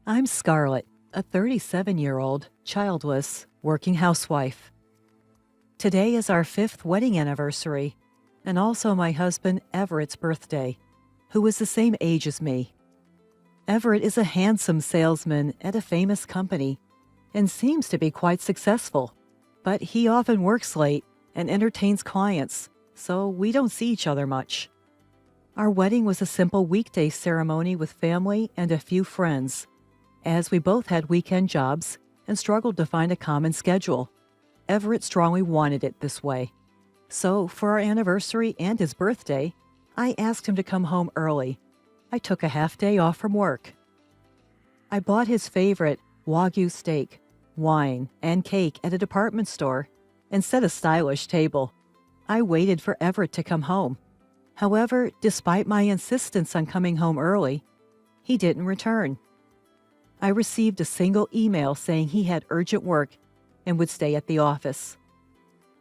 I'm Scarlett, a 37-year-old, childless, working housewife. Today is our 5th wedding anniversary, and also my husband Everett's birthday, who is the same age as me. Everett is a handsome salesman at a famous company and seems to be quite successful, but he often works late and entertains clients, so we don't see each other much. Our wedding was a simple weekday ceremony with family and a few friends, as we both had weekend jobs and struggled to find a common schedule. Everett strongly wanted it this way. So, for our anniversary and his birthday, I asked him to come home early. I took a half day off from work. I bought his favorite Wagyu steak, wine, and cake at a department store and set a stylish table. I waited for Everett to come home. However, despite my insistence on coming home early, he didn't return. I received a single email saying he had urgent work and would stay at the office.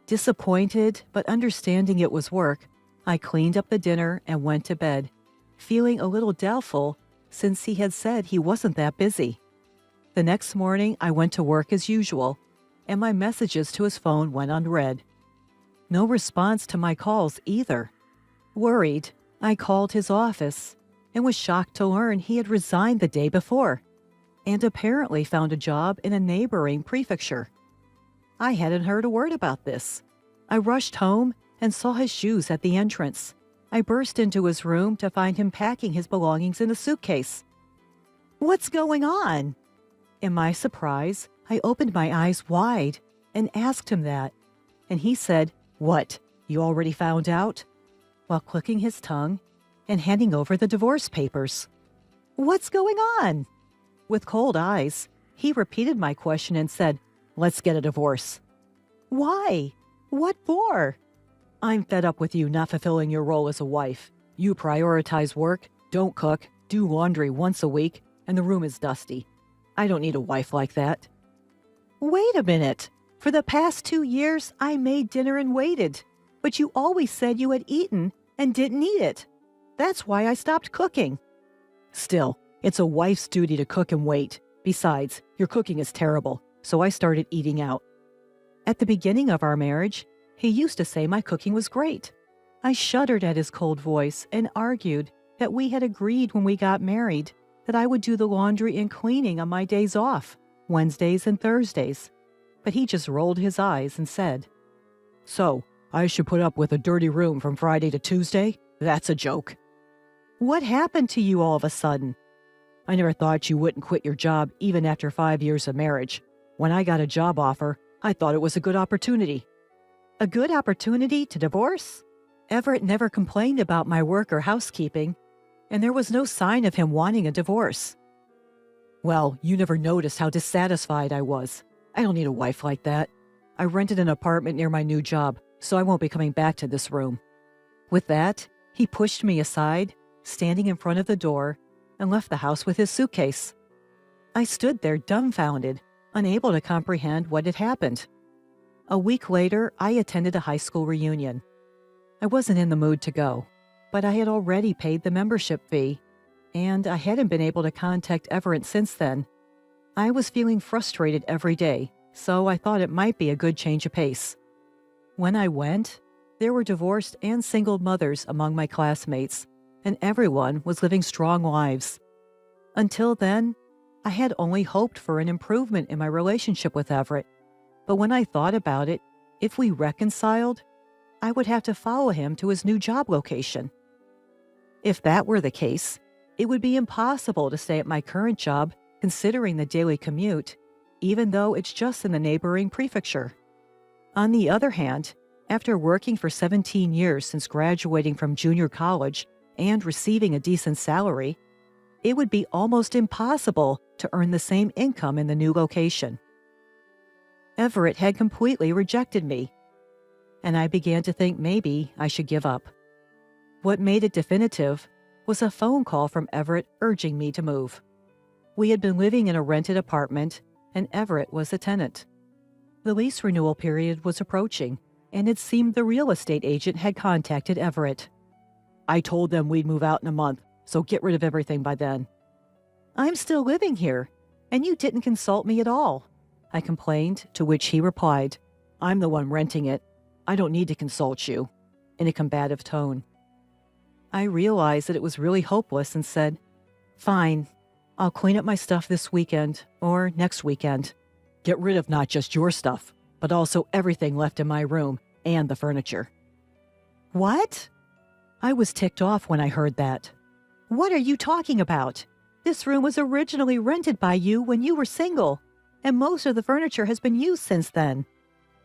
Disappointed, but understanding it was work, I cleaned up the dinner and went to bed, feeling a little doubtful since he had said he wasn't that busy. The next morning, I went to work as usual, and my messages to his phone went unread. No response to my calls either. Worried, I called his office and was shocked to learn he had resigned the day before and apparently found a job in a neighboring prefecture. I hadn't heard a word about this. I rushed home and saw his shoes at the entrance. I burst into his room to find him packing his belongings in a suitcase. "What's going on?" In my surprise, I opened my eyes wide and asked him that, and he said, "What, you already found out?" while clicking his tongue and handing over the divorce papers. "What's going on?" With cold eyes, he repeated my question and said, "Let's get a divorce." "Why? What for?" "I'm fed up with you not fulfilling your role as a wife. You prioritize work, don't cook, do laundry once a week, and the room is dusty. I don't need a wife like that." "Wait a minute. For the past 2 years, I made dinner and waited, but you always said you had eaten and didn't eat it. That's why I stopped cooking." "Still, it's a wife's duty to cook and wait. Besides, your cooking is terrible, so I started eating out." At the beginning of our marriage, he used to say my cooking was great. I shuddered at his cold voice and argued that we had agreed when we got married that I would do the laundry and cleaning on my days off, Wednesdays and Thursdays. But he just rolled his eyes and said, "So, I should put up with a dirty room from Friday to Tuesday? That's a joke." "What happened to you all of a sudden?" "I never thought you wouldn't quit your job even after 5 years of marriage. When I got a job offer, I thought it was a good opportunity." "A good opportunity to divorce?" Everett never complained about my work or housekeeping, and there was no sign of him wanting a divorce. "Well, you never noticed how dissatisfied I was. I don't need a wife like that. I rented an apartment near my new job, so I won't be coming back to this room." With that, he pushed me aside, standing in front of the door, and left the house with his suitcase. I stood there dumbfounded, unable to comprehend what had happened. A week later, I attended a high school reunion. I wasn't in the mood to go, but I had already paid the membership fee, and I hadn't been able to contact Everett since then. I was feeling frustrated every day, so I thought it might be a good change of pace. When I went, there were divorced and single mothers among my classmates, and everyone was living strong lives. Until then, I had only hoped for an improvement in my relationship with Everett. But when I thought about it, if we reconciled, I would have to follow him to his new job location. If that were the case, it would be impossible to stay at my current job considering the daily commute, even though it's just in the neighboring prefecture. On the other hand, after working for 17 years since graduating from junior college and receiving a decent salary, it would be almost impossible to earn the same income in the new location. Everett had completely rejected me, and I began to think maybe I should give up. What made it definitive was a phone call from Everett urging me to move. We had been living in a rented apartment, and Everett was a tenant. The lease renewal period was approaching, and it seemed the real estate agent had contacted Everett. "I told them we'd move out in a month, so get rid of everything by then." "I'm still living here. And you didn't consult me at all," I complained, to which he replied, "I'm the one renting it. I don't need to consult you," in a combative tone. I realized that it was really hopeless and said, "Fine, I'll clean up my stuff this weekend or next weekend. Get rid of not just your stuff, but also everything left in my room and the furniture." "What?" I was ticked off when I heard that. "What are you talking about? This room was originally rented by you when you were single, and most of the furniture has been used since then.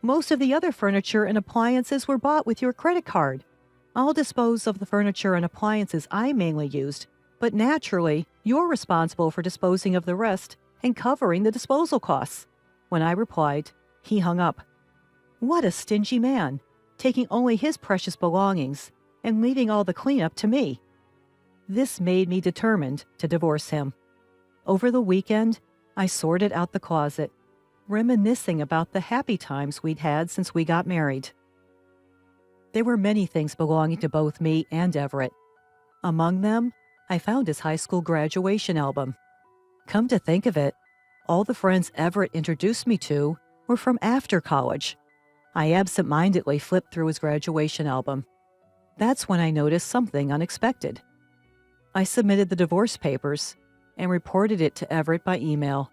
Most of the other furniture and appliances were bought with your credit card. I'll dispose of the furniture and appliances I mainly used, but naturally, you're responsible for disposing of the rest and covering the disposal costs." When I replied, he hung up. What a stingy man, taking only his precious belongings and leaving all the cleanup to me. This made me determined to divorce him. Over the weekend, I sorted out the closet, reminiscing about the happy times we'd had since we got married. There were many things belonging to both me and Everett. Among them, I found his high school graduation album. Come to think of it, all the friends Everett introduced me to were from after college. I absent-mindedly flipped through his graduation album. That's when I noticed something unexpected. I submitted the divorce papers and reported it to Everett by email.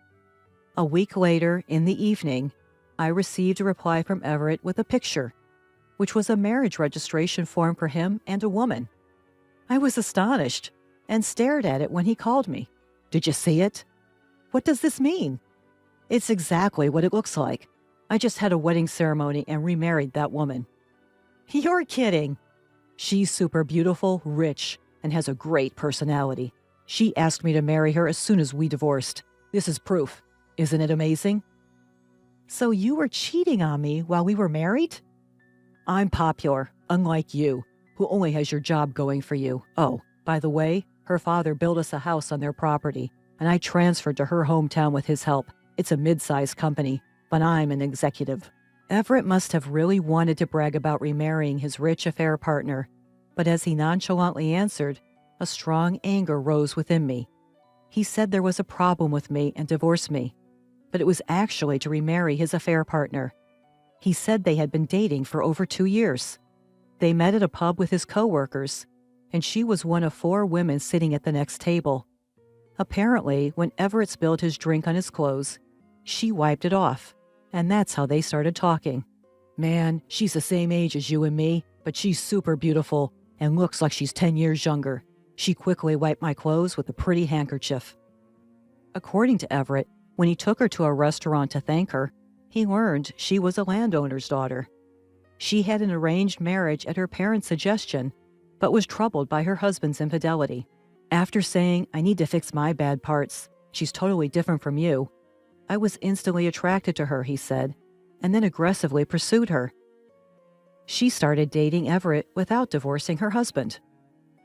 A week later, in the evening, I received a reply from Everett with a picture, which was a marriage registration form for him and a woman. I was astonished and stared at it when he called me. "Did you see it?" "What does this mean?" "It's exactly what it looks like. I just had a wedding ceremony and remarried that woman." "You're kidding." "She's super beautiful, rich, and has a great personality. She asked me to marry her as soon as we divorced. This is proof. Isn't it amazing?" "So you were cheating on me while we were married?" "I'm popular, unlike you, who only has your job going for you. Oh, by the way, her father built us a house on their property, and I transferred to her hometown with his help. It's a mid-sized company, but I'm an executive." Everett must have really wanted to brag about remarrying his rich affair partner, but as he nonchalantly answered, a strong anger rose within me. He said there was a problem with me and divorced me, but it was actually to remarry his affair partner. He said they had been dating for over 2 years. They met at a pub with his coworkers, and she was one of 4 women sitting at the next table. Apparently, when Everett spilled his drink on his clothes, she wiped it off, and that's how they started talking. "Man, she's the same age as you and me, but she's super beautiful and looks like she's 10 years younger. She quickly wiped my clothes with a pretty handkerchief." According to Everett, when he took her to a restaurant to thank her, he learned she was a landowner's daughter. She had an arranged marriage at her parents' suggestion, but was troubled by her husband's infidelity. After saying, "I need to fix my bad parts, she's totally different from you," I was instantly attracted to her, he said, and then aggressively pursued her. She started dating Everett without divorcing her husband.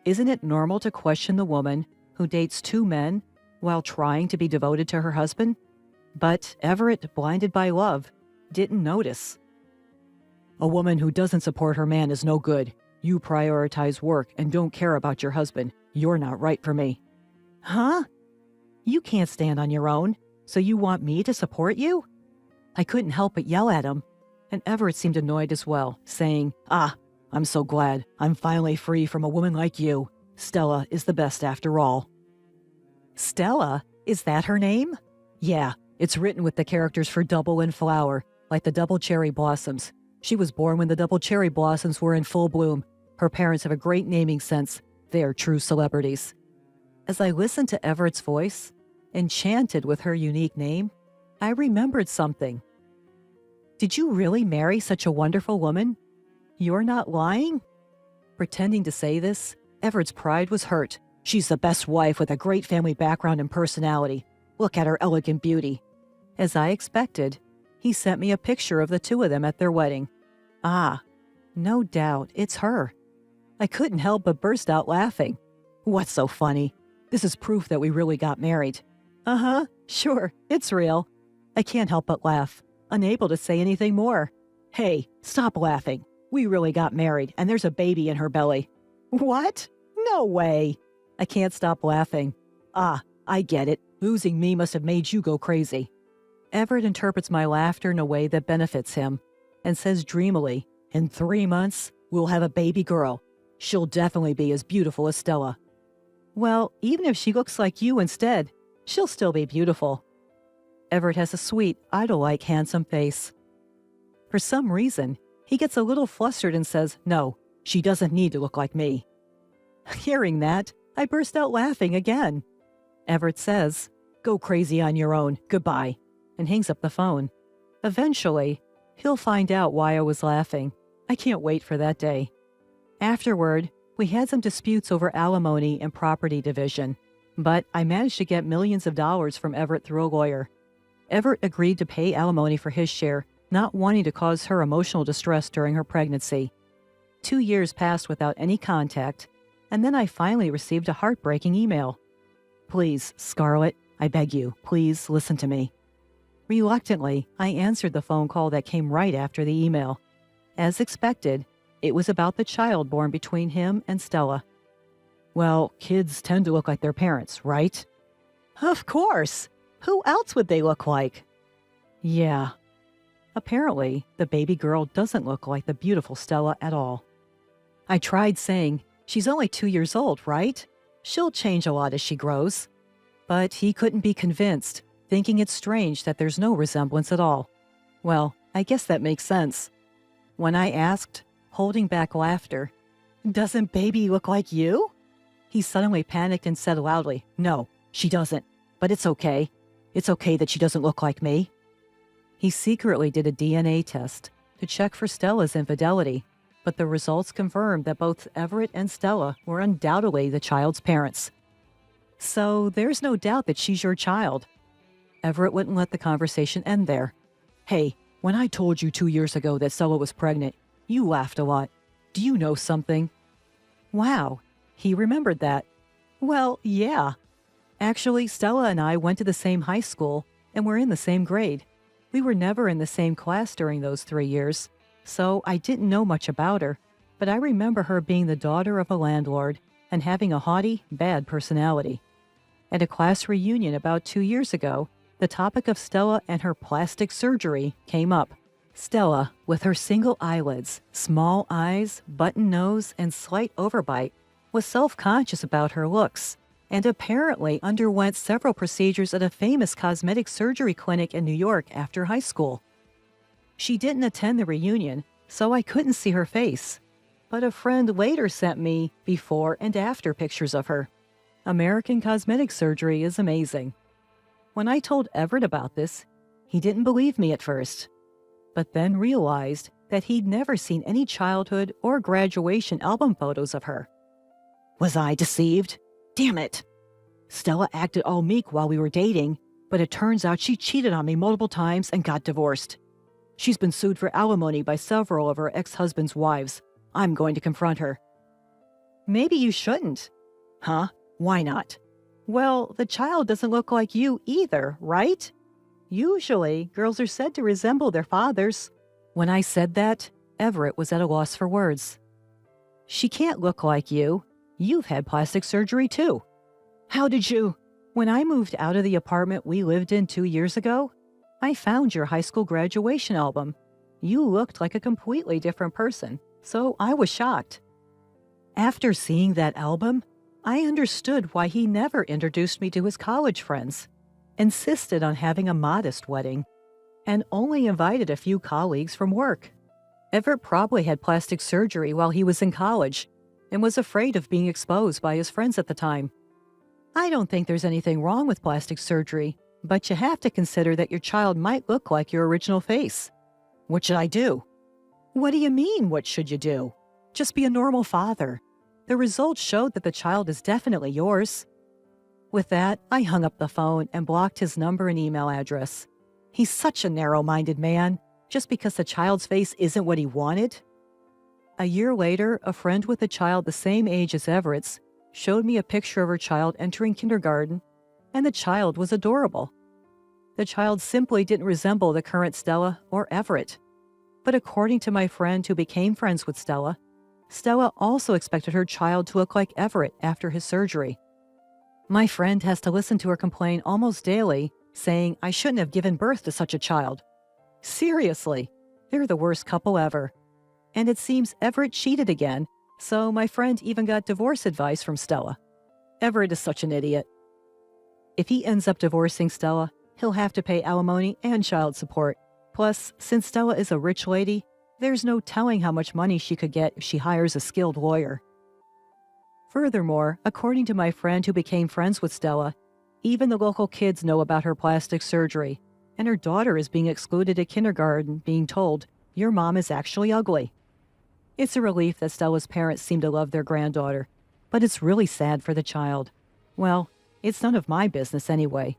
Isn't it normal to question the woman who dates 2 men while trying to be devoted to her husband? But Everett, blinded by love, didn't notice. "A woman who doesn't support her man is no good. You prioritize work and don't care about your husband. You're not right for me." "Huh? You can't stand on your own, so you want me to support you?" I couldn't help but yell at him, and Everett seemed annoyed as well, saying, I'm so glad I'm finally free from a woman like you. Stella is the best after all." "Stella? Is that her name?" "Yeah, it's written with the characters for double and flower, like the double cherry blossoms. She was born when the double cherry blossoms were in full bloom. Her parents have a great naming sense. They are true celebrities." As I listened to Everett's voice, enchanted with her unique name, I remembered something. "Did you really marry such a wonderful woman? You're not lying?" Pretending to say this, Everett's pride was hurt. "She's the best wife with a great family background and personality. Look at her elegant beauty." As I expected, he sent me a picture of the 2 of them at their wedding. No doubt, it's her. I couldn't help but burst out laughing. "What's so funny? This is proof that we really got married." "Uh-huh, sure, it's real." I can't help but laugh, unable to say anything more. "Hey, stop laughing. We really got married, and there's a baby in her belly." "What? No way." I can't stop laughing. I get it. Losing me must have made you go crazy. Everett interprets my laughter in a way that benefits him and says dreamily, in 3 months, we'll have a baby girl. She'll definitely be as beautiful as Stella. Well, even if she looks like you instead, she'll still be beautiful. Everett has a sweet, idol-like handsome face. For some reason, he gets a little flustered and says, no, she doesn't need to look like me. Hearing that, I burst out laughing again. Everett says, go crazy on your own, goodbye, and hangs up the phone. Eventually, he'll find out why I was laughing. I can't wait for that day. Afterward, we had some disputes over alimony and property division, but I managed to get millions of dollars from Everett through a lawyer. Everett agreed to pay alimony for his share, not wanting to cause her emotional distress during her pregnancy. 2 years passed without any contact, and then I finally received a heartbreaking email. Please, Scarlett, I beg you, please listen to me. Reluctantly, I answered the phone call that came right after the email. As expected, it was about the child born between him and Stella. Well, kids tend to look like their parents, right? Of course. Who else would they look like? Yeah. Apparently, the baby girl doesn't look like the beautiful Stella at all. I tried saying, she's only 2 years old, right? She'll change a lot as she grows. But he couldn't be convinced, thinking it's strange that there's no resemblance at all. Well, I guess that makes sense. When I asked, holding back laughter, doesn't baby look like you? He suddenly panicked and said loudly, no, she doesn't, but it's okay. It's okay that she doesn't look like me. He secretly did a DNA test to check for Stella's infidelity, but the results confirmed that both Everett and Stella were undoubtedly the child's parents. So there's no doubt that she's your child. Everett wouldn't let the conversation end there. Hey, when I told you 2 years ago that Stella was pregnant, you laughed a lot. Do you know something? Wow, he remembered that. Well, yeah. Actually, Stella and I went to the same high school and were in the same grade. We were never in the same class during those 3 years, so I didn't know much about her, but I remember her being the daughter of a landlord and having a haughty, bad personality. At a class reunion about 2 years ago, the topic of Stella and her plastic surgery came up. Stella, with her single eyelids, small eyes, button nose, and slight overbite, was self-conscious about her looks and apparently underwent several procedures at a famous cosmetic surgery clinic in New York after high school. She didn't attend the reunion, so I couldn't see her face, but a friend later sent me before and after pictures of her. American cosmetic surgery is amazing. When I told Everett about this, he didn't believe me at first, but then realized that he'd never seen any childhood or graduation album photos of her. Was I deceived? Damn it! Stella acted all meek while we were dating, but it turns out she cheated on me multiple times and got divorced. She's been sued for alimony by several of her ex-husband's wives. I'm going to confront her. Maybe you shouldn't. Huh? Why not? Well, the child doesn't look like you either, right? Usually, girls are said to resemble their fathers. When I said that, Everett was at a loss for words. She can't look like you. You've had plastic surgery too. How did you? When I moved out of the apartment we lived in 2 years ago, I found your high school graduation album. You looked like a completely different person, so I was shocked. After seeing that album, I understood why he never introduced me to his college friends, insisted on having a modest wedding, and only invited a few colleagues from work. Everett probably had plastic surgery while he was in college and was afraid of being exposed by his friends at the time. I don't think there's anything wrong with plastic surgery, but you have to consider that your child might look like your original face. What should I do? What do you mean, what should you do? Just be a normal father. The results showed that the child is definitely yours. With that, I hung up the phone and blocked his number and email address. He's such a narrow-minded man, just because the child's face isn't what he wanted. A year later, a friend with a child the same age as Everett's showed me a picture of her child entering kindergarten, and the child was adorable. The child simply didn't resemble the current Stella or Everett. But according to my friend who became friends with Stella, Stella also expected her child to look like Everett after his surgery. My friend has to listen to her complain almost daily, saying I shouldn't have given birth to such a child. Seriously, they're the worst couple ever. And it seems Everett cheated again, so my friend even got divorce advice from Stella. Everett is such an idiot. If he ends up divorcing Stella, he'll have to pay alimony and child support. Plus, since Stella is a rich lady, there's no telling how much money she could get if she hires a skilled lawyer. Furthermore, according to my friend who became friends with Stella, even the local kids know about her plastic surgery, and her daughter is being excluded at kindergarten, being told, "Your mom is actually ugly." It's a relief that Stella's parents seem to love their granddaughter, but it's really sad for the child. Well, it's none of my business anyway.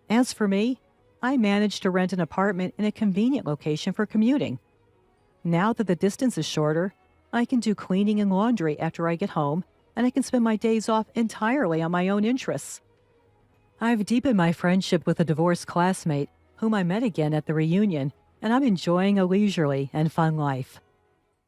As for me, I managed to rent an apartment in a convenient location for commuting. Now that the distance is shorter, I can do cleaning and laundry after I get home, and I can spend my days off entirely on my own interests. I've deepened my friendship with a divorced classmate, whom I met again at the reunion, and I'm enjoying a leisurely and fun life.